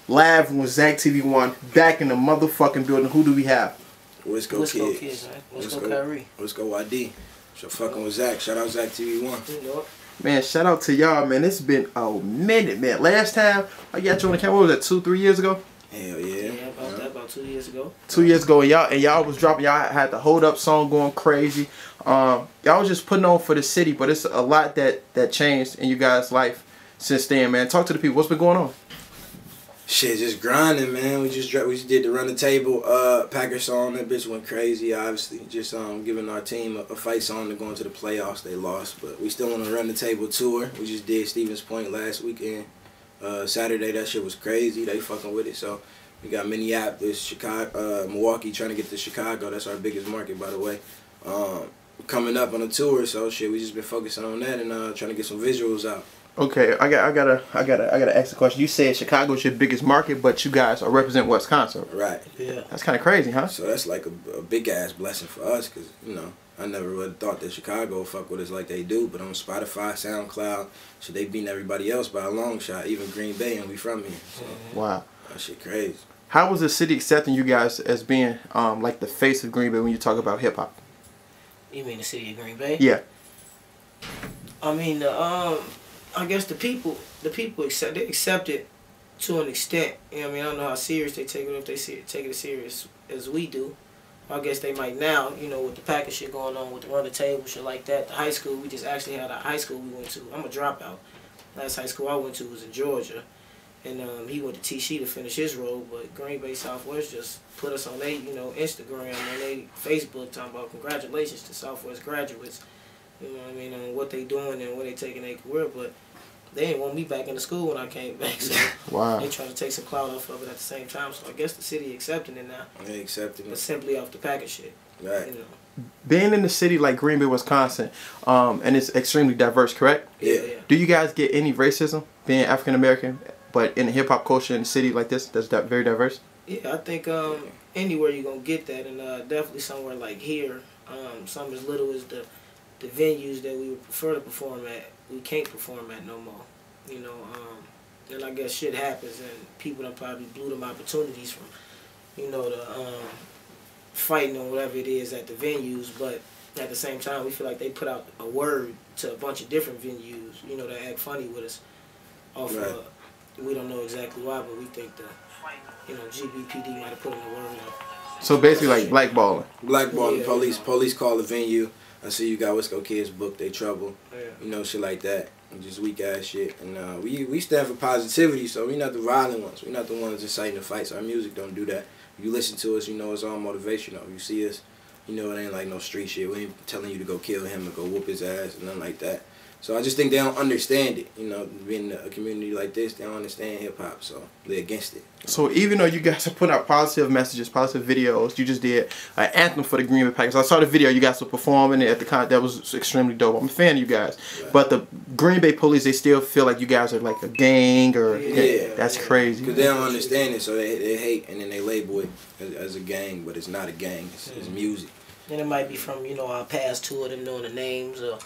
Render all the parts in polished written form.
live with Zach TV1, back in the motherfucking building. Who do we have? Wisco Kidz, man. Wisco Kyrie. Wisco YD. So fucking with Zach. Shout out Zach TV1. Man, shout out to y'all, man. It's been a minute, man. Last time I got you on the camera, what was that, 2-3 years ago? Hell yeah. Yeah, about 2 years ago. 2 years ago, and y'all was dropping. Y'all had the Hold Up song going crazy. Y'all was just putting on for the city, but it's a lot that changed in you guys' life since then, man. Talk to the people. What's been going on? Shit, just grinding, man. We just did the Run the Table Packer song. That bitch went crazy, obviously. Just giving our team a fight song to go into the playoffs. They lost, but we still on the Run the Table tour. We just did Stevens Point last weekend. Saturday, that shit was crazy. They fucking with it. So we got Minneapolis, Chicago, Milwaukee trying to get to Chicago. That's our biggest market, by the way. Coming up on a tour, so shit, we just been focusing on that and trying to get some visuals out. Okay, I gotta ask the question. You said Chicago's your biggest market, but you guys are represent Wisconsin. Right. Yeah. That's kind of crazy, huh? So that's like a big ass blessing for us, cause you know I never would have thought that Chicago would fuck with us like they do. But on Spotify, SoundCloud, shit, they beating everybody else by a long shot. Even Green Bay, and we from here. So, wow. That shit crazy. How was the city accepting you guys as being like the face of Green Bay when you talk about hip hop? You mean the city of Green Bay? Yeah. I mean, I guess the people accept it to an extent. You know what I mean? I don't know how serious they take it, if they take it as serious as we do. I guess they might now, you know, with the package shit going on, with the Run the Table, shit like that. The high school, we just actually had a high school we went to. I'm a dropout. Last high school I went to was in Georgia. And he went to TC to finish his role, but Green Bay Southwest just put us on their, you know, Instagram and their Facebook talking about congratulations to Southwest graduates. You know what I mean, on what they doing and where they taking their career, but they didn't want me back in the school when I came back, so wow. They trying to take some clout off of it at the same time. So I guess the city accepting it now. They accepting it. But simply off the package shit. Right. You know. Being in the city like Green Bay, Wisconsin, and it's extremely diverse, correct? Yeah. Do you guys get any racism being African American, but in the hip hop culture in the city like this, that's very diverse? Yeah, I think anywhere you're gonna get that, and definitely somewhere like here, something as little as the venues that we would prefer to perform at, we can't perform at no more. You know, and I guess shit happens, and people done probably blew them opportunities from, you know, the fighting or whatever it is at the venues. But at the same time, we feel like they put out a word to a bunch of different venues, you know, that act funny with us. Off we don't know exactly why, but we think the, you know, GBPD might have put in a word up. So basically like blackballing. Blackballing, Yeah, police call the venue. I see you got Wisco Kidz booked, they trouble. Yeah. You know, shit like that. Just weak ass shit. And we stand for positivity, so we're not the violent ones. We're not the ones inciting the fights. Our music don't do that. If you listen to us, you know it's all motivational. You see us, you know it ain't like no street shit. We ain't telling you to go kill him or go whoop his ass and nothing like that. So I just think they don't understand it. You know, being in a community like this, they don't understand hip-hop, so they're against it. So even though you guys are putting out positive messages, positive videos, you just did an anthem for the Green Bay Packers. I saw the video, you guys were performing it at the concert. That was extremely dope. I'm a fan of you guys. Right. But the Green Bay police, they still feel like you guys are like a gang or... Yeah. That's crazy. Because they don't understand it, so they hate, and then they label it as a gang, but it's not a gang. It's music. And it might be from, you know, our past tour, them knowing the names or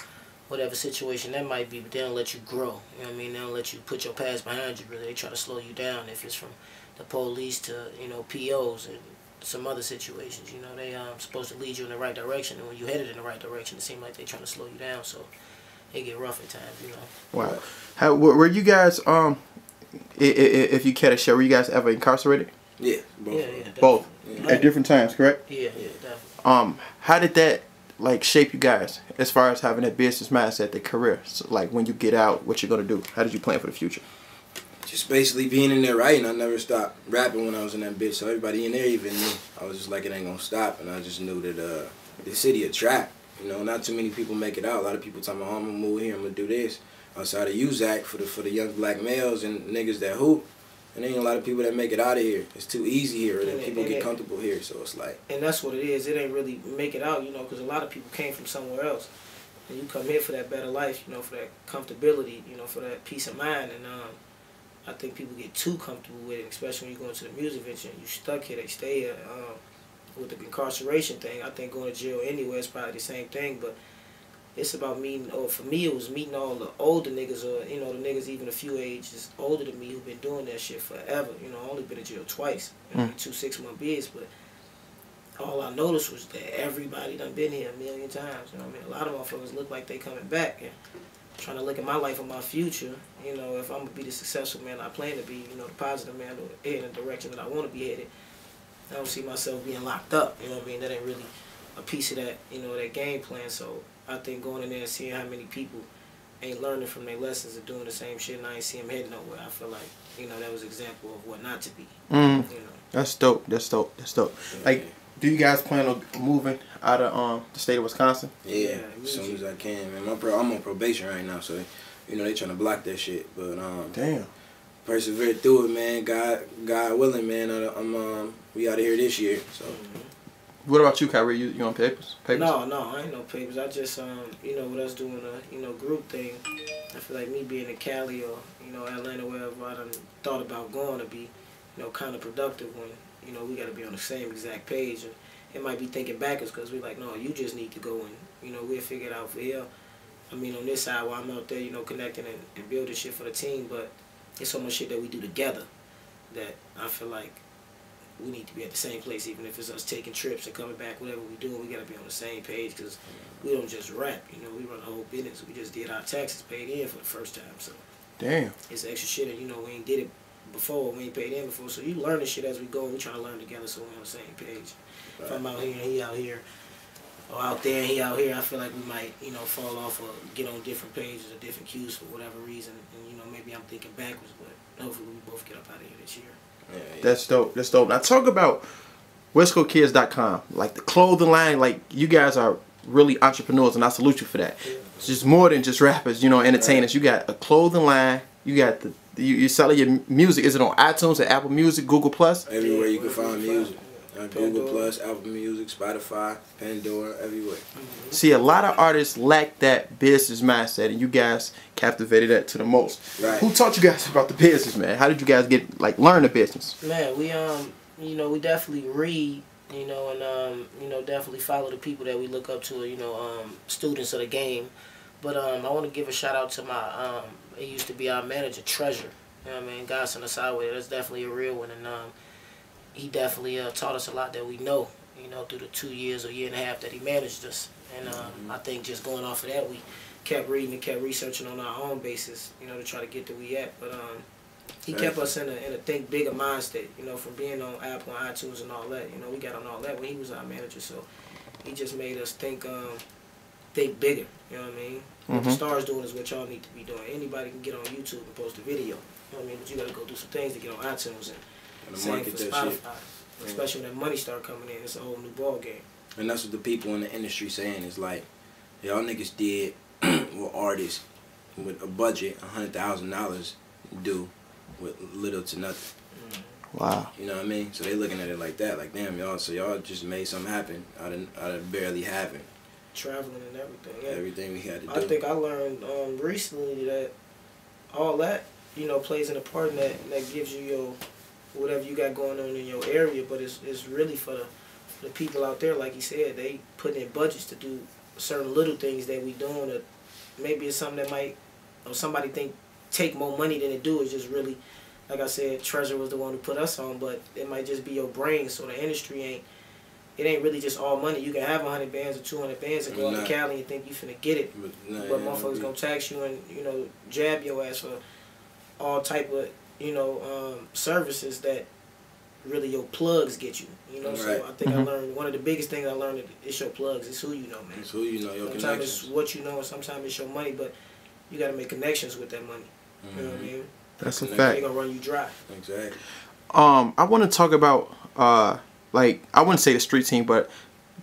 whatever situation that might be, but they don't let you grow. You know what I mean? They don't let you put your past behind you, really. They try to slow you down if it's from the police to, you know, POs and some other situations. You know, they supposed to lead you in the right direction, and when you headed in the right direction, it seems like they trying to slow you down, so it get rough at times, you know. Wow. How, were you guys, if you care to share, were you guys ever incarcerated? Yeah, both. Yeah, Both? Yeah. At different times, correct? Yeah, definitely. How did that like shape you guys as far as having that business mindset, the career? So, like when you get out, what you're gonna do? How did you plan for the future? Just basically being in there writing. I never stopped rapping when I was in that bitch, so everybody in there even knew. I was just like, it ain't gonna stop, and I just knew that the city a trap. You know, not too many people make it out. A lot of people talking about, oh, I'm gonna move here, I'm gonna do this. Outside of UZAC for the young black males and niggas that hoop. And there ain't a lot of people that make it out of here. It's too easy here, and people get comfortable here, so it's like... And that's what it is. It ain't really make it out, you know, because a lot of people came from somewhere else. And you come here for that better life, you know, for that comfortability, you know, for that peace of mind. And I think people get too comfortable with it, especially when you go into the music venture and you stuck here, they stay here. With the incarceration thing, I think going to jail anywhere is probably the same thing, but it's about meeting, or for me it was meeting all the older niggas, or you know, the niggas even a few ages older than me who've been doing that shit forever. You know, I only been in jail twice, 2 6-month bids, but all I noticed was that everybody done been here a million times. You know what I mean? A lot of motherfuckers look like they coming back and trying to look at my life and my future. You know, if I'm gonna be the successful man I plan to be, you know, the positive man, or head in the direction that I want to be headed, I don't see myself being locked up. You know what I mean? That ain't really a piece of that, you know, that game plan. So I think going in there and seeing how many people ain't learning from their lessons and doing the same shit, and I ain't see them heading nowhere, I feel like, you know, that was an example of what not to be. You know? That's dope. That's dope. That's dope. Yeah. Like, do you guys plan on moving out of the state of Wisconsin? Yeah, as soon as I can, man. I'm on probation right now, so you know they trying to block that shit. But damn, persevere through it, man. God willing, man. We out of here this year. So. What about you, Kyrie? You on papers? No, I ain't no papers. I just you know, with us doing a, you know, group thing, I feel like me being in Cali or, you know, Atlanta, wherever I done thought about going to be, you know, kind of productive when, you know, we got to be on the same exact page. And it might be thinking backwards because we're like, no, you just need to go and, you know, we'll figure it out for here. I mean, on this side, while I'm out there, you know, connecting and building shit for the team, but it's so much shit that we do together that I feel like we need to be at the same place, even if it's us taking trips and coming back, whatever we doing, we got to be on the same page because we don't just rap, you know, we run a whole business. We just did our taxes, paid in for the first time, so. Damn. It's extra shit, and, you know, we ain't did it before, we ain't paid in before, so you learn this shit as we go, we trying to learn together so we're on the same page. Right. If I'm out here and he out here, or out there and he out here, I feel like we might, you know, fall off or get on different pages or different cues for whatever reason, and, you know, maybe I'm thinking backwards, but hopefully we both get up out of here this year. Yeah. That's dope. That's dope. Now talk about WiscoKidz.com, like the clothing line. Like you guys are really entrepreneurs, and I salute you for that. Yeah. It's just more than just rappers, you know, entertainers. You got a clothing line. You got you're selling your music. Is it on iTunes or Apple Music, Google Plus? Everywhere you can find music. Google Plus, Apple Music, Spotify, Pandora, everywhere. See, a lot of artists lack that business mindset, and you guys captivated that to the most. Right. Who taught you guys about the business, man? How did you guys learn the business? Man, we you know, we definitely read, you know, and you know, definitely follow the people that we look up to, you know, students of the game. But I want to give a shout out to my it used to be our manager, Treasure. You know what I mean? Godson the Sideway. That's definitely a real one, and he definitely taught us a lot that we know, you know, through the 2 years or year and a half that he managed us. And I think just going off of that, we kept reading and kept researching on our own basis, you know, to try to get to where we at. But he kept us in a think bigger mind state, you know, from being on Apple and iTunes and all that. You know, we got on all that when he was our manager, so he just made us think bigger, you know what I mean? What the stars doing is what y'all need to be doing. Anybody can get on YouTube and post a video, you know what I mean? But you got to go do some things to get on iTunes and same for Spotify. Especially when that money start coming in, it's a whole new ball game. And that's what the people in the industry saying is like, y'all niggas did what artists with a budget, $100,000 do with little to nothing. Wow. You know what I mean? So they looking at it like that, like damn y'all. So y'all just made something happen out of barely having. Traveling and everything. Yeah. Everything we had to do. I think I learned recently that all that, you know, plays in a part in that gives you your whatever you got going on in your area, but it's really for the people out there, like you said, they put in budgets to do certain little things that we doing that maybe it's something that might, or somebody think take more money than it do. It's just really, like I said, Treasure was the one who put us on, but it might just be your brain, so the industry ain't really just all money. You can have 100 bands or 200 bands and go out to Cali and think you finna get it, but motherfuckers gonna tax you and, you know, jab your ass for all type of, you know, services that really your plugs get you. You know, right. So I think I learned, one of the biggest things I learned is your plugs. It's who you know, man. It's who you know, your sometimes connections. It's what you know, and sometimes it's your money, but you gotta make connections with that money. You know what I mean? That's a fact. They gonna run you dry. Exactly. I want to talk about like, I wouldn't say the street team, but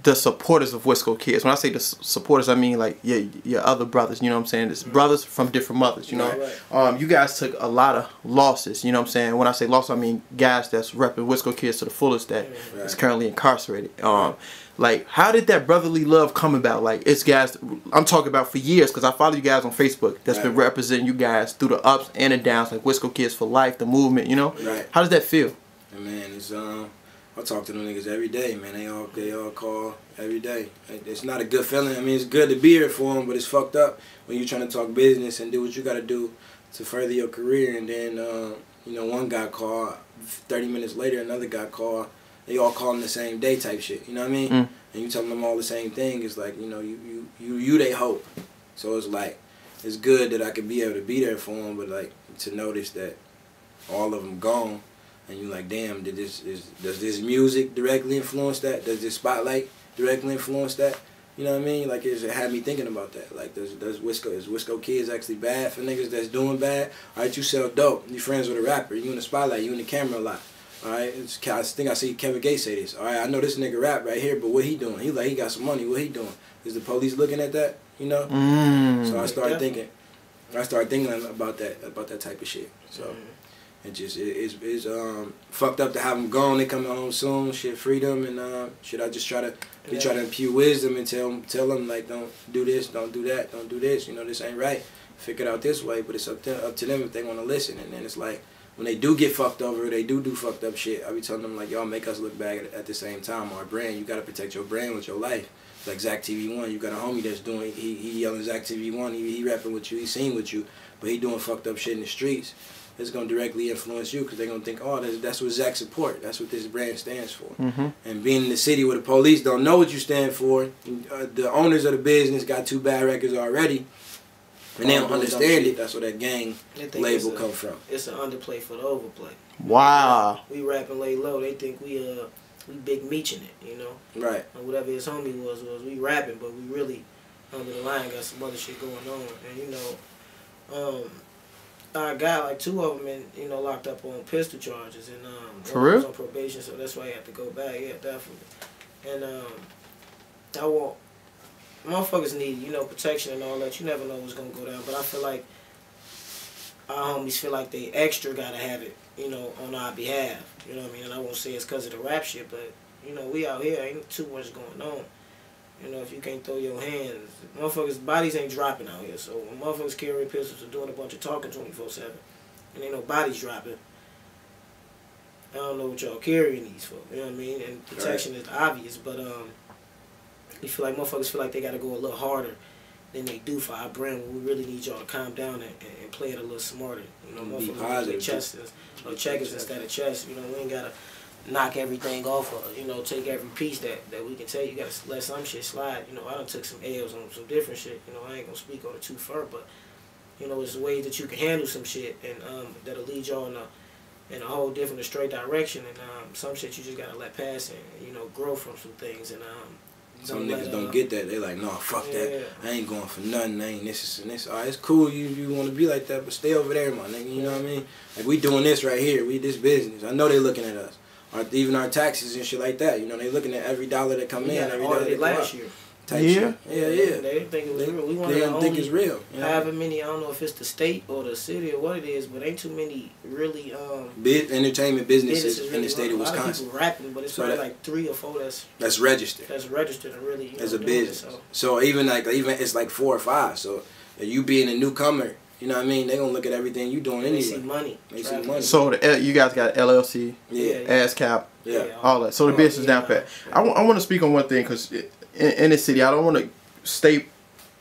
the supporters of Wisco Kidz. When I say the supporters, I mean like your other brothers, you know what I'm saying? It's brothers from different mothers, you know? Right. You guys took a lot of losses, you know what I'm saying? When I say losses, I mean guys that's repping Wisco Kidz to the fullest that is currently incarcerated. Like, how did that brotherly love come about? Like, it's guys, I'm talking about for years, because I follow you guys on Facebook that's been representing you guys through the ups and the downs, like Wisco Kidz for life, the movement, you know? Right. How does that feel? Man, it's I talk to them niggas every day, man. They all call every day. It's not a good feeling. I mean, it's good to be here for them, but it's fucked up when you're trying to talk business and do what you got to do to further your career. And then, you know, one guy called, 30 minutes later, another guy called. They all calling the same day type shit. You know what I mean? And you telling them all the same thing. It's like, you know, you they hope. So it's like, it's good that I could be able to be there for them, but like to notice that all of them gone. And you're like, damn, does this music directly influence that? Does this spotlight directly influence that? You know what I mean? Like, it had me thinking about that. Like, is Wisco Kidz actually bad for niggas that's doing bad? All right, you sell dope. You friends with a rapper. You in the spotlight. You in the camera a lot. All right, I think I see Kevin Gates say this. All right, I know this nigga rap right here, but what he doing? He like, he got some money. What he doing? Is the police looking at that? You know? So I started thinking. About that type of shit. So. It's fucked up to have them gone. They coming home soon. Shit, freedom and shit. I just try to impute wisdom and tell them like, don't do this, don't do that, don't do this. You know, this ain't right. Figure it out this way. But it's up to them if they want to listen. And then it's like when they do get fucked over, they do fucked up shit. I be telling them like, y'all make us look bad at the same time. Our brand, you gotta protect your brand with your life. Like Zach TV1, you got a homie that's doing. He yelling Zach TV1. He rapping with you. He sing with you, but he doing fucked up shit in the streets. It's going to directly influence you because they're going to think, oh, that's what Zach support. That's what this brand stands for. And being in the city where the police don't know what you stand for, the owners of the business got 2 bad records already, and they don't understand it. That's where that gang label come from. It's an underplay for the overplay. Wow. We rap and lay low. They think we big meeching it, you know? Right. And whatever his homie was we rapping, but we really, under the line, got some other shit going on. And, you know, I got like 2 of them, you know, locked up on pistol charges, and for real? Was on probation, so that's why I had to go back. Yeah, definitely. And I want motherfuckers need, you know, protection and all that. You never know what's gonna go down, but I feel like our homies feel like they extra gotta have it, you know, on our behalf. You know what I mean? And I won't say it's because of the rap shit, but you know, we out here ain't too much going on. You know, if you can't throw your hands, motherfuckers' bodies ain't dropping out here. So when motherfuckers carrying pistols or doing a bunch of talking 24/7, and ain't no bodies dropping, I don't know what y'all carrying these for. You know what I mean? And protection is obvious, but you feel like motherfuckers feel like they got to go a little harder than they do for our brand. We really need y'all to calm down and play it a little smarter. You know, motherfuckers play chess or checkers instead of chess. You know, we ain't gotta knock everything off or, you know, take every piece that we can take. You gotta let some shit slide. You know, I done took some L's on some different shit. You know, I ain't gonna speak on it too far, but you know, it's ways that you can handle some shit and that'll lead y'all in a whole different, straight direction. And some shit you just gotta let pass and, you know, grow from some things. And some niggas don't get that. They like, no, fuck that. I ain't going for nothing. I ain't this and this. All right, it's cool. You want to be like that, but stay over there, my nigga. You know what I mean? Like, we doing this right here. We this business. I know they looking at us. Even our taxes and shit like that. You know, they looking at every dollar that come in, every dollar that last year. Type shit. Yeah. They didn't think it was real. They don't think it's real. You know? However many, I don't know if it's the state or the city or what it is, but ain't too many really entertainment businesses in the state of Wisconsin. A lot of people rapping, but it's only like 3 or 4 that's registered. That's registered and really, you know, as a business. So even it's like 4 or 5. So you being a newcomer, you know what I mean? They gonna look at everything you doing anyway. They see money. They see money. So you guys got LLC, ASCAP, all that. So the business down pat. I want to speak on one thing because in the city, I don't want to stay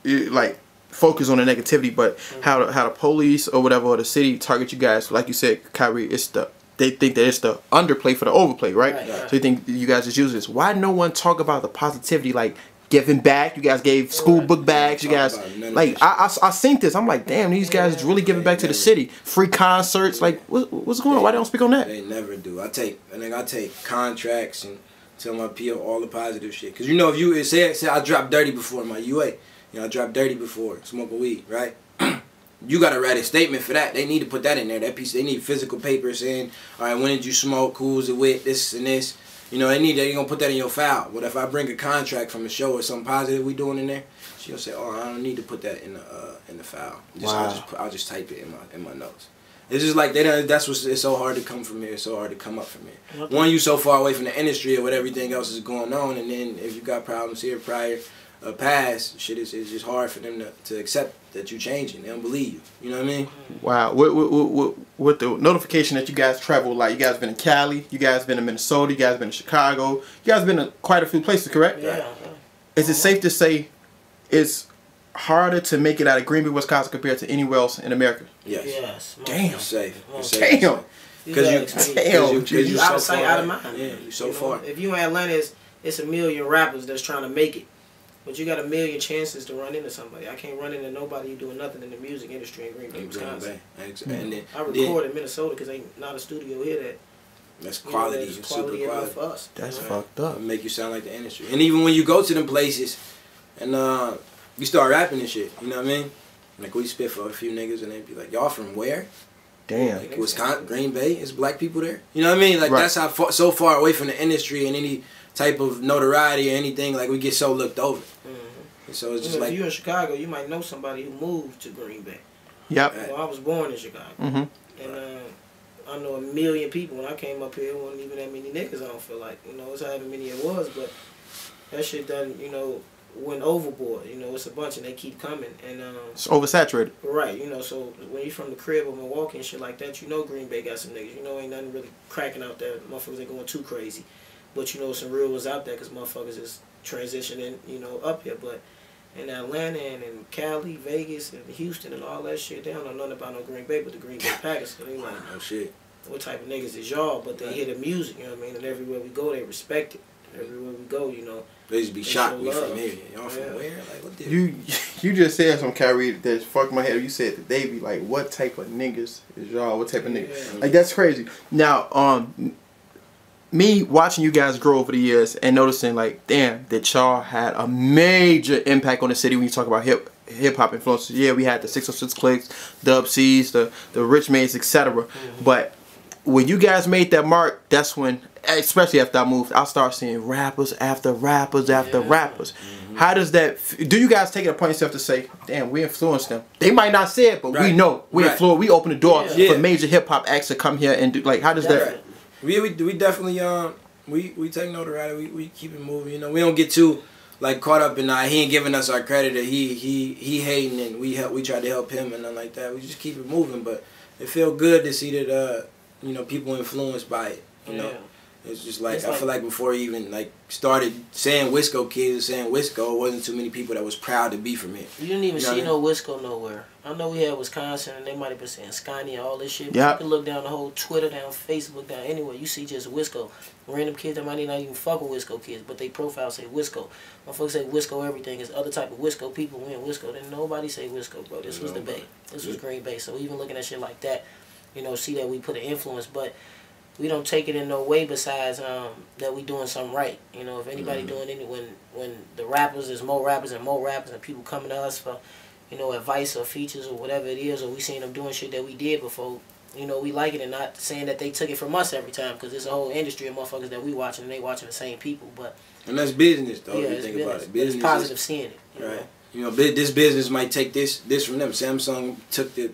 like focus on the negativity, but how the police or whatever or the city target you guys. Like you said, Kyrie, they think that it's the underplay for the overplay, right? So you think you guys just use this. Why no one talk about the positivity, like giving back? You guys gave school book bags. You guys, like, I seen this. I'm like, damn, these guys is really giving back to the city. Free concerts. Like, what's going on? Why they don't speak on that? They never do. I take contracts and tell my PO all the positive shit. Cause you know, if you say I dropped dirty before in my UA, you know, I dropped dirty before smoking weed, right? You gotta write a statement for that. They need to put that in there. That piece, they need physical paper saying, all right, when did you smoke? Who was it with? This and this. You know, they gonna put that in your file. But if I bring a contract from a show or something positive we doing in there, she'll say, oh, I don't need to put that in the file. I'll just type it in my notes. It's just like that's what's it's so hard to come from here. It's so hard to come up from here. One, you so far away from the industry or what everything else is going on, and then if you got problems here prior, past shit, it's just hard for them to accept that you changing. They don't believe you. You know what I mean? Wow. with the notification that you guys travel, like you guys been in Cali, you guys been in Minnesota, you guys been in Chicago, you guys been in quite a few places, correct? Yeah. Is it safe to say it's harder to make it out of Green Bay, Wisconsin compared to anywhere else in America? Yes. Damn. It's safe. Damn. Because you out of so sight, far out of mind. Yeah, you so far. If you in Atlanta, it's a million rappers that's trying to make it. But you got a million chances to run into somebody. I can't run into nobody doing nothing in the music industry in Green Bay, Wisconsin. And then, I record in Minnesota because ain't not a studio here that's quality. That's quality enough for us. That's fucked up. It'll make you sound like the industry. And even when you go to them places and you start rapping and shit, you know what I mean? Like we spit for a few niggas and they'd be like, y'all from where? Damn. Like Wisconsin, Green Bay, is black people there? You know what I mean? Like that's how so far away from the industry and any type of notoriety or anything, like we get so looked over. So it's just like, if you're in Chicago, you might know somebody who moved to Green Bay. Yep. Well, I was born in Chicago, and I know a million people. When I came up here, it wasn't even that many niggas. I don't feel like, it's however many it was, but that shit done, went overboard. It's a bunch, and they keep coming, and it's oversaturated. Right. So when you from the crib of Milwaukee and shit like that, Green Bay got some niggas. Ain't nothing really cracking out there. Motherfuckers ain't going too crazy, but some real ones out there because motherfuckers is transitioning, up here, but. In Atlanta and in Cali, Vegas, and Houston and all that shit, they don't know nothing about no Green Bay but the Green Bay Packers. So they like, no shit. What type of niggas is y'all? But they hear the music, you know what I mean? And everywhere we go, they respect it. Everywhere we go, They just be shocked we from here. Y'all from where? Like, what the... You just said some Kyrie that fucked my head. You said that they be like, what type of niggas is y'all? What type of niggas? Like, that's crazy. Now, me watching you guys grow over the years and noticing like, damn, that y'all had a major impact on the city when you talk about hip hop influences. Yeah, we had the 606 Clicks, Dub C's, the Rich Maids, etc. But when you guys made that mark, that's when, especially after I moved, I started seeing rappers after rappers after rappers. How does that? Do you guys take it upon yourself to say, "Damn, we influenced them"? They might not say it, but we know we influenced. We open the door for major hip hop acts to come here and do. Like, how does that? We definitely we take notoriety. We keep it moving. We don't get too like caught up in he ain't giving us our credit or he hating and we try to help him and nothing like that. We just keep it moving. But it feel good to see that people influenced by it. It's just like I feel like before he even like started saying Wisco Kidz or saying Wisco, it wasn't too many people that was proud to be from here. You didn't even see no Wisco nowhere. I know we had Wisconsin and they might have been saying Scotty and all this shit. But you can look down the whole Twitter, down Facebook, down anywhere. You see just Wisco. Random kids that might not even fuck with Wisco Kidz, but they profile say Wisco. Motherfuckers say Wisco everything. It's other type of Wisco people. We in Wisco. Then nobody say Wisco, bro. This was the Bay. This was Green Bay. So even looking at shit like that, see that we put an influence, but we don't take it in no way besides that we doing something right. If anybody doing when the rappers, there's more rappers and people coming to us for, advice or features or whatever it is, or we seeing them doing shit that we did before, we like it and not saying that they took it from us every time because there's a whole industry of motherfuckers that we watching and they watching the same people. But and that's business though. Yeah, if you think business. about it. Business it's positive seeing it. Right. This business might take this from them. Samsung took the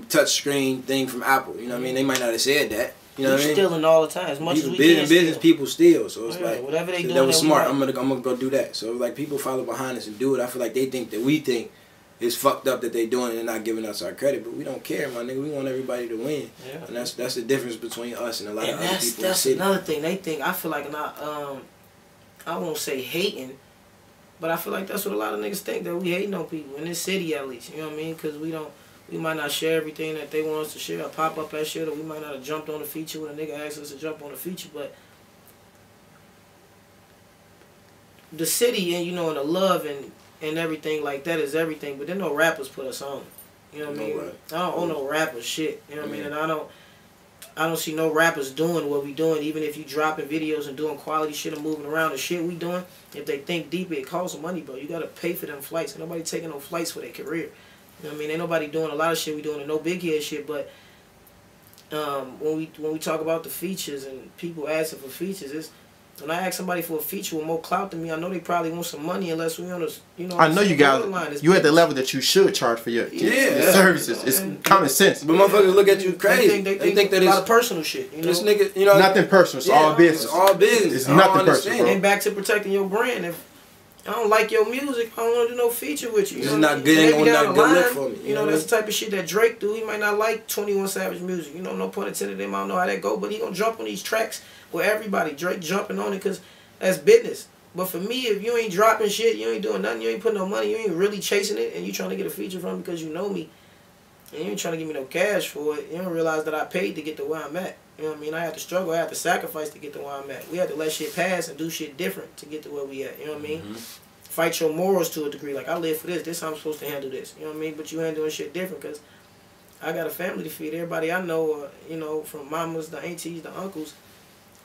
touch screen thing from Apple. You know what I mean? They might not have said that. You know what I mean? Stealing all the time. As much as we business people steal. So it's like whatever they do, that was smart. I'm gonna go do that. So like people follow behind us and do it. I feel like they think that we think it's fucked up that they doing it and not giving us our credit, but we don't care, my nigga. We want everybody to win. Yeah. And that's the difference between us and a lot of other people in the city. That's another thing. They think, I feel like I won't say hating, but I feel like that's what a lot of niggas think, that we hating on people in this city at least. You know what I mean? Because we might not share everything that they want us to share or pop up that shit, or we might not have jumped on a feature when a nigga asked us to jump on a feature, but the city and and the love and everything like that is everything, but then no rappers put us on. You know what I mean? I don't owe no rappers shit. You know what I mean? And I don't see no rappers doing what we doing, even if you dropping videos and doing quality shit and moving around the shit we doing. If they think deeper, it costs money, bro. You gotta pay for them flights. Ain't nobody taking no flights for their career. You know what I mean? Ain't nobody doing a lot of shit we doing and no big head shit, but when we talk about the features and people asking for features, it's when I ask somebody for a feature with more clout than me, I know they probably want some money unless we on this, I know you guys, you at the level that you should charge for your services. It's common sense. But motherfuckers look at you crazy. They think that it's a lot of personal shit. This nigga, nothing personal. It's all business. It's all business. It's nothing personal. And back to protecting your brand. I don't like your music. I don't want to do no feature with you. This is not good. Ain't gonna not good look for me. You know, that's the type of shit that Drake do. He might not like 21 Savage music. You know, no pun intended. They might know how that go, but he gonna jump on these tracks with everybody. Drake jumping on it because that's business. But for me, if you ain't dropping shit, you ain't doing nothing, you ain't putting no money, you ain't really chasing it, and you trying to get a feature from me because you know me, and you ain't trying to give me no cash for it, you don't realize that I paid to get to where I'm at. You know what I mean? I had to struggle, I had to sacrifice to get to where I'm at. We had to let shit pass and do shit different to get to where we at. You know what I mean? Fight your morals to a degree. Like, I live for this. This how I'm supposed to handle this. You know what I mean? But you ain't doing shit different because I got a family to feed. Everybody I know, you know, from mamas, the aunties, the uncles,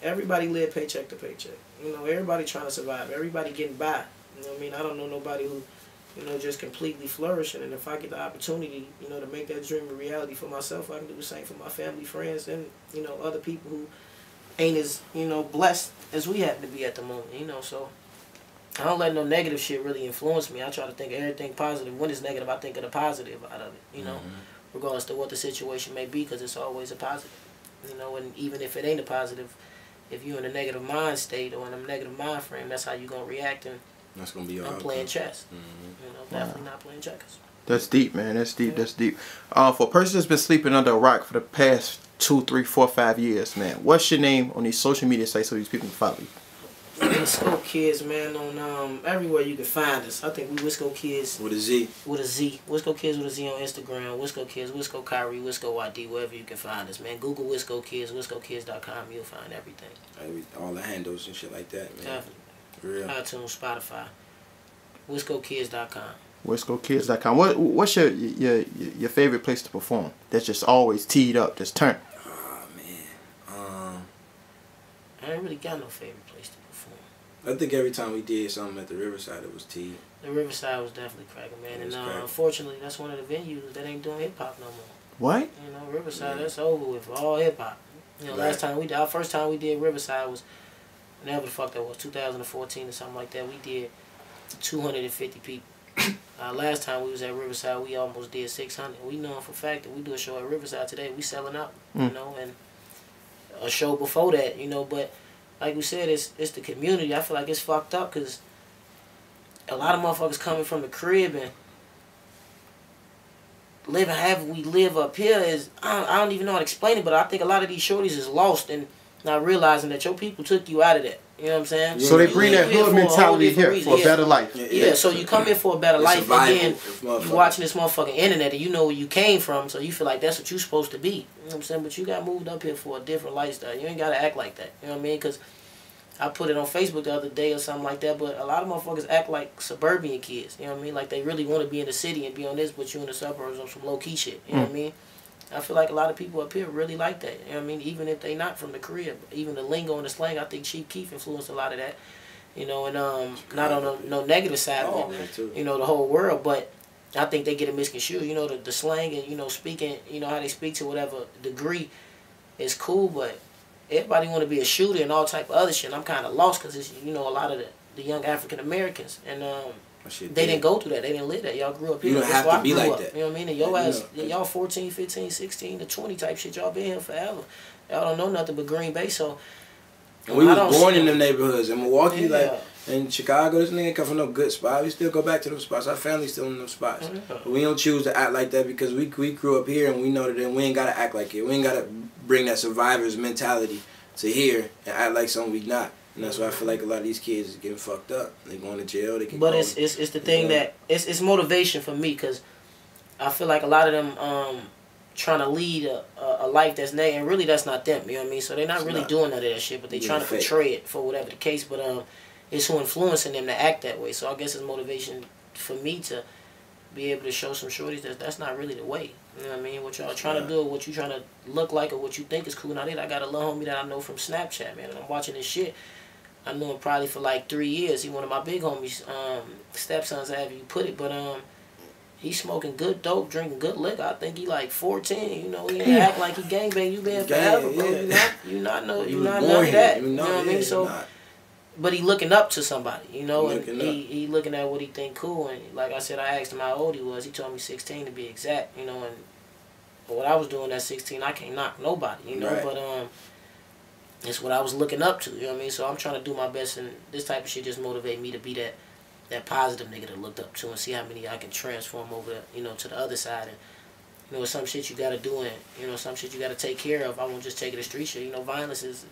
everybody live paycheck to paycheck. You know, everybody trying to survive. Everybody getting by. You know what I mean? I don't know nobody who, you know, just completely flourishing. And if I get the opportunity, you know, to make that dream a reality for myself, I can do the same for my family, friends, and, you know, other people who ain't as, you know, blessed as we happen to be at the moment, you know. So I don't let no negative shit really influence me. I try to think of everything positive. When it's negative, I think of the positive out of it, you know, regardless of what the situation may be, because it's always a positive, you know. And even if it ain't a positive, if you're in a negative mind state or in a negative mind frame, that's how you're going to react. And that's going to be your I'm playing chess. You know, definitely not playing checkers. That's deep, man. That's deep. Yeah. That's deep. For a person that's been sleeping under a rock for the past 2, 3, 4, 5 years, man, what's your name on these social media sites so these people can follow you? Wisco Kidz, man, on everywhere you can find us. I think we Wisco Kidz. With a Z. With a Z. Wisco Kidz with a Z on Instagram. Wisco Kidz, Wisco Kyrie, Wisco YD, wherever you can find us, man. Google Wisco Kidz, WiscoKidz.com. You'll find everything. All the handles and shit like that, man. Definitely. For real. iTunes, Spotify. WiscoKidz.com. WiscoKidz.com. What's your favorite place to perform? That's just always teed up, just turn. Oh man. I ain't really got no favorite place to perform. I think every time we did something at the Riverside, it was teed. The Riverside was definitely cracking, man. And unfortunately, that's one of the venues that ain't doing hip hop no more. What? You know, Riverside, that's over with for all hip hop. You know, last time our first time we did Riverside was, whenever the fuck that was, 2014 or something like that. We did 250 people. Last time we was at Riverside, we almost did 600. We know for a fact that we do a show at Riverside today, we selling out, you know, and a show before that, you know. But like we said, it's the community. I feel like it's fucked up because a lot of motherfuckers coming from the crib and living however we live up here is, I don't even know how to explain it, but I think a lot of these shorties is lost and not realizing that your people took you out of that. You know what I'm saying? So they bring that hood mentality here for a better life. Yeah, so you come here for a better life, and then you watching this motherfucking internet and you know where you came from, so you feel like that's what you supposed to be. You know what I'm saying? But you got moved up here for a different lifestyle. You ain't got to act like that. You know what I mean? Because I put it on Facebook the other day or something like that, but a lot of motherfuckers act like suburban kids. You know what I mean? Like they really want to be in the city and be on this, but you in the suburbs on some low-key shit. You know what I mean? I feel like a lot of people up here really like that. You know what I mean? Even if they not from the crib, even the lingo and the slang, I think Chief Keef influenced a lot of that. You know, and not on no negative side of it, you know, the whole world, but I think they get it misconstrued. You know, the slang and, you know, speaking, you know, how they speak to whatever degree is cool, but everybody want to be a shooter and all type of other shit. And I'm kind of lost because it's, you know, a lot of the young African Americans, and they didn't go through that. They didn't live that. Y'all grew up here. You don't have to be like that. You know what I mean? And your ass, y'all 14, 15, 16 to 20 type shit. Y'all been here forever. Y'all don't know nothing but Green Bay. So and we was born in them neighborhoods. In Milwaukee, like in Chicago, this nigga come from no good spot. We still go back to them spots. Our family's still in them spots. But we don't choose to act like that because we grew up here and we know that we ain't gotta act like it. We ain't gotta bring that survivor's mentality to here and act like something we not. And that's why I feel like a lot of these kids is getting fucked up. They going to jail. They can. But it's the thing that it's motivation for me because I feel like a lot of them trying to lead a life that's negative, and really that's not them. You know what I mean? So they're not really doing none of that shit, but they trying to portray it for whatever the case. But it's who influencing them to act that way. So I guess it's motivation for me to be able to show some shorties that that's not really the way. You know what I mean? What y'all trying to do, or what you trying to look like, or what you think is cool. Now I got a little homie that I know from Snapchat, man, and I'm watching this shit. I knew him probably for like 3 years. He one of my big homies, stepsons, however you put it. But he's smoking good dope, drinking good liquor. I think he like 14. You know, he ain't act like he gangbang. You been forever, bro. You not none of that. You know what I mean? So, but he looking up to somebody. You know, and he looking at what he think cool. And like I said, I asked him how old he was. He told me 16 to be exact. You know, and what I was doing at 16, I can't knock nobody. You know, but it's what I was looking up to, you know what I mean? So I'm trying to do my best, and this type of shit just motivate me to be that that positive nigga to look up to and see how many I can transform over, to the other side. And some shit you gotta do, and some shit you gotta take care of. I won't just take it a street shit. Violence is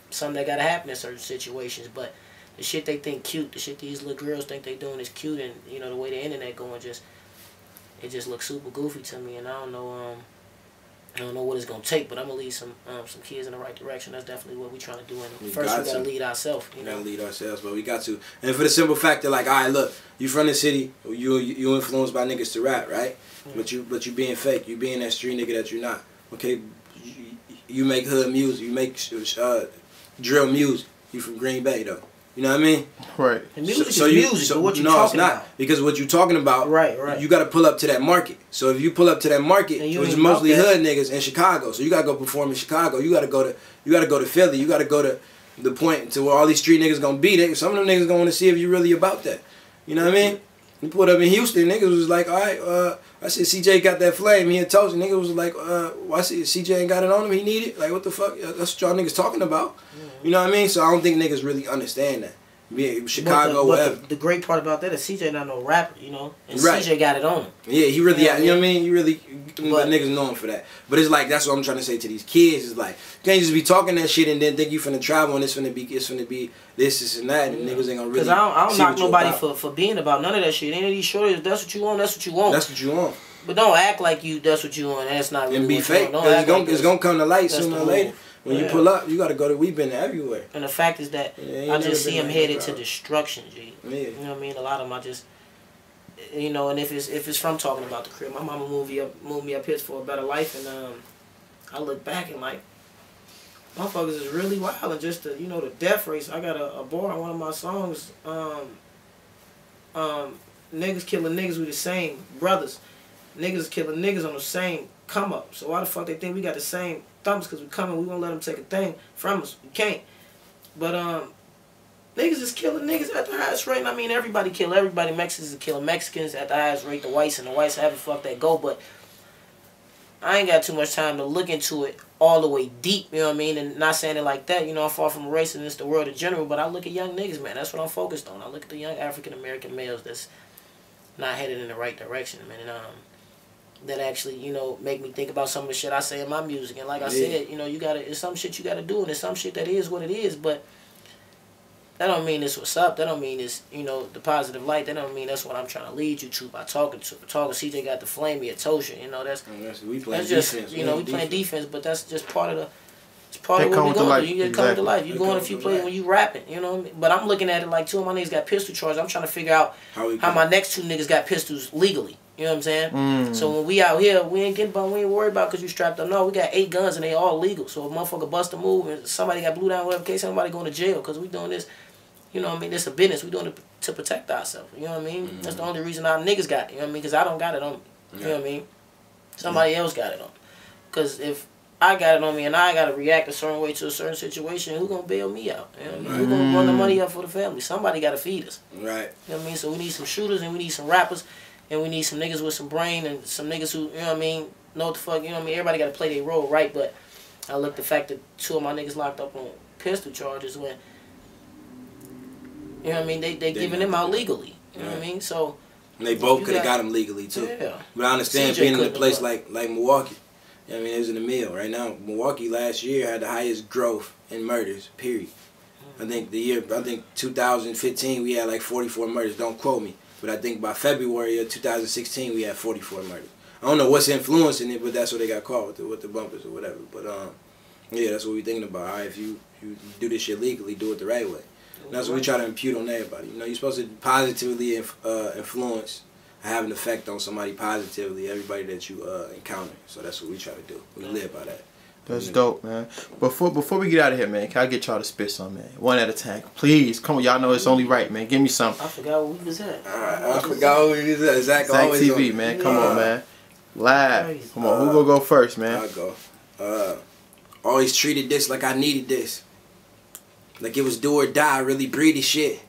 something that gotta happen in certain situations. But the shit they think cute, the shit these little girls think they doing is cute, and the way the internet going, it just looks super goofy to me. And I don't know what it's gonna take, but I'm gonna lead some kids in the right direction. That's definitely what we trying to do. And first we gotta lead ourselves. We gotta lead ourselves, but we got to. And for the simple fact that, like, all right, look, you from the city, you influenced by niggas to rap, right? Mm-hmm. But you being fake, you being that street nigga that you're not. Okay, you make hood music, you make drill music. You from Green Bay though. You know what I mean? Right. And music is music, but what you talking about? Because what you talking about, right. You got to pull up to that market. So if you pull up to that market, it's mostly hood niggas in Chicago. So you got to go perform in Chicago. You got to go to Philly. You got to go to the point to where all these street niggas gonna be. Some of them niggas gonna want to see if you really about that. You know what I mean? You pulled up in Houston, niggas was like, all right, I said CJ got that flame. He had told you, niggas was like, why CJ ain't got it on him? He need it. Like, what the fuck? That's what y'all niggas talking about. You know what I mean? So I don't think niggas really understand that. Yeah, Chicago, whatever. The great part about that is CJ not no rapper, and CJ got it on him. Yeah, he really, you know what I mean? You really, niggas know him for that. But it's like, that's what I'm trying to say to these kids. It's like, you can't just be talking that shit and then think you finna travel and it's finna be this and that, and niggas ain't gonna really. Because I don't knock nobody for being about none of that shit. Any of these shorties, that's what you want, that's what you want. That's what you want. But don't act like that's what you want. That's not really. And be fake. It's gonna come to light sooner or later. When you pull up, you gotta go to. We've been everywhere. And the fact is that I just see them headed to destruction, G. Yeah. You know what I mean? A lot of them, I just, and if it's from talking about the crib, my mama moved me up here for a better life, and I look back and like, motherfuckers is really wild, and just the death race. I got a bar on one of my songs. Niggas killing niggas with the same brothers. Niggas killing niggas on the same come up. So why the fuck they think we got the same thumbs? Because we coming, we won't let them take a thing from us. We can't. But niggas is killing niggas at the highest rate. And I mean, everybody kill everybody. Mexicans are killing Mexicans at the highest rate. The whites haven't fucked that go. But I ain't got too much time to look into it all the way deep. You know what I mean? And not saying it like that. I'm far from a racist and it's the world in general. But I look at young niggas, man. That's what I'm focused on. I look at the young African American males that's not headed in the right direction, man. And that actually, make me think about some of the shit I say in my music. And like I said, it's some shit you gotta do, and it's some shit that is what it is, but that don't mean it's what's up. That don't mean it's, the positive light. That don't mean that's what I'm trying to lead you to by talking. CJ got the flame, he had told you, we playing just, defense. We playing defense, but that's just part of the, it's part of what we going through. You get come with the life. You going if you play when you rapping, But I'm looking at it like two of my niggas got pistol charges. I'm trying to figure out how my next two niggas got pistols legally. You know what I'm saying? So when we out here, we ain't worried about because you strapped up. No, we got 8 guns and they all legal. So if a motherfucker bust a move and somebody got blew down, whatever case, somebody going to jail because we doing this. You know what I mean? It's a business. We doing it to protect ourselves. You know what I mean? That's the only reason our niggas got it. You know what I mean? Because I don't got it on me. You know what I mean? Somebody else got it on me. Because if I got it on me and I got to react a certain way to a certain situation, who going to bail me out? You know what I mean? Who going to run the money up for the family? Somebody got to feed us. Right. You know what I mean? So we need some shooters and we need some rappers. And we need some niggas with some brain and some niggas who, know what I mean, know what the fuck, everybody got to play their role right, but I look the fact that 2 of my niggas locked up on pistol charges when, what I mean, they giving them out legally, you know what I mean, so. And they both could have got them legally, too. Yeah. But I understand being in a place like Milwaukee, I mean, it was in the mill right now. Milwaukee last year had the highest growth in murders, period. I think 2015 we had like 44 murders, don't quote me. But I think by February of 2016, we had 44 murders. I don't know what's influencing it, but that's what they got caught with the bumpers or whatever. But yeah, that's what we thinking about. All right, if you do this shit legally, do it the right way. And that's what we try to impute on everybody. You're supposed to positively influence, have an effect on somebody positively, everybody that you encounter. So that's what we try to do. We live by that. That's dope, man. Before we get out of here, man, can I get y'all to spit some, man? One at a time. Please. Come on, y'all know it's only right, man. Give me some. I forgot what we was at. I forgot what we was at. Zach TV, on. Man. Come on, man. Live. Come on, who gonna go first, man? I'll go. Always treated this like I needed this. Like it was do or die, really breedy shit.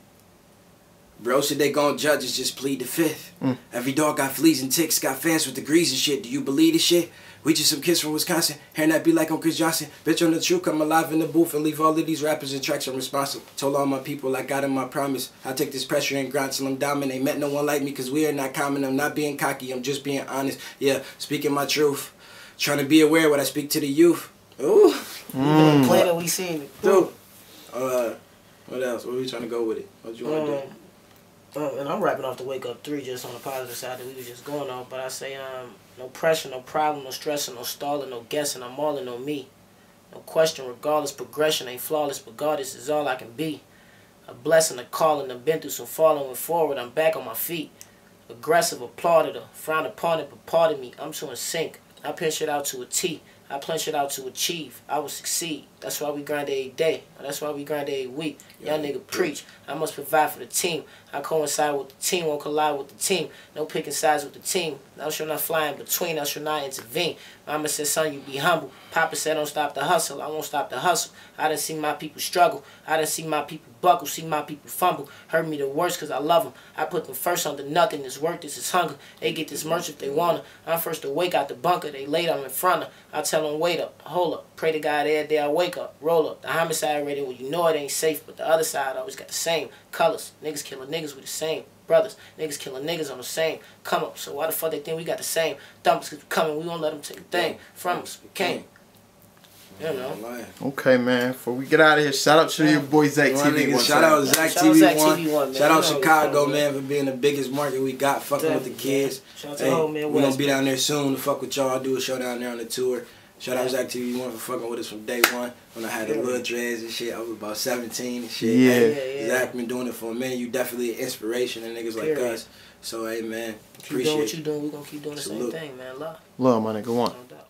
Bro said they gon' judge us, just plead the fifth. Every dog got fleas and ticks, got fans with degrees and shit. Do you believe this shit? We just some kids from Wisconsin. Hearing that be like on Chris Johnson. Bitch on the truth, come alive in the booth and leave all of these rappers and tracks unresponsive. Told all my people I got them my promise. I take this pressure and grind till I'm dominant. Ain't met no one like me cause we are not common. I'm not being cocky, I'm just being honest. Yeah, speaking my truth. Trying to be aware when I speak to the youth. Ooh. Play that we seen it. Dude. What else? Where we trying to go with it? What you want to do? And I'm rapping off the Wake Up 3 just on the positive side that we was just going on. But I say, no pressure, no problem, no stressing, no stalling, no guessing. I'm all in on me. No question, regardless, progression ain't flawless, but God, this is all I can be. A blessing, a calling, I've been through some falling forward. I'm back on my feet. Aggressive, applauded her, frowned upon it, but pardon me, I'm so in sync. I pinch it out to a T. I punch it out to achieve. I will succeed. That's why we grind every day. That's why we grind every week. Y'all nigga preach. I must provide for the team. I coincide with the team, won't collide with the team. No picking sides with the team. Thou shall not fly in between. Thou shall not intervene. Mama said, son, you be humble. Papa said, don't stop the hustle. I won't stop the hustle. I done see my people struggle. I done see my people buckle. See my people fumble. Hurt me the worst because I love them. I put them first under nothing. This work, this is hunger. They get this merch if they want to. I'm first to wake out the bunker. They late, I'm in front of. I tell them, wait up, hold up. Pray to God every day I wake up. Roll up. The homicide rating, well, you know it ain't safe, but the other side always got the same colors. Niggas killing niggas with the same brothers. Niggas killing niggas on the same come up. So why the fuck they think we got the same dumpers coming? We won't let them take a thing from us. We can't. You know. Okay, man. Before we get out of here, shout out to your boy Zach TV1. Shout out Zach TV1. Shout out Chicago, man, for being the biggest market we got, fucking with the kids. Shout out to home, man. We're gonna be down there soon to fuck with y'all. I'll do a show down there on the tour. Shout out Zach TV1 for fucking with us from day one. When I had the little dreads and shit, I was about 17 and shit. Yeah. Zach been doing it for a minute. You definitely an inspiration to niggas like us. So, hey, man, Keep doing what you doing. We're gonna keep doing the same thing, man. Love. Love, my nigga. One. No doubt.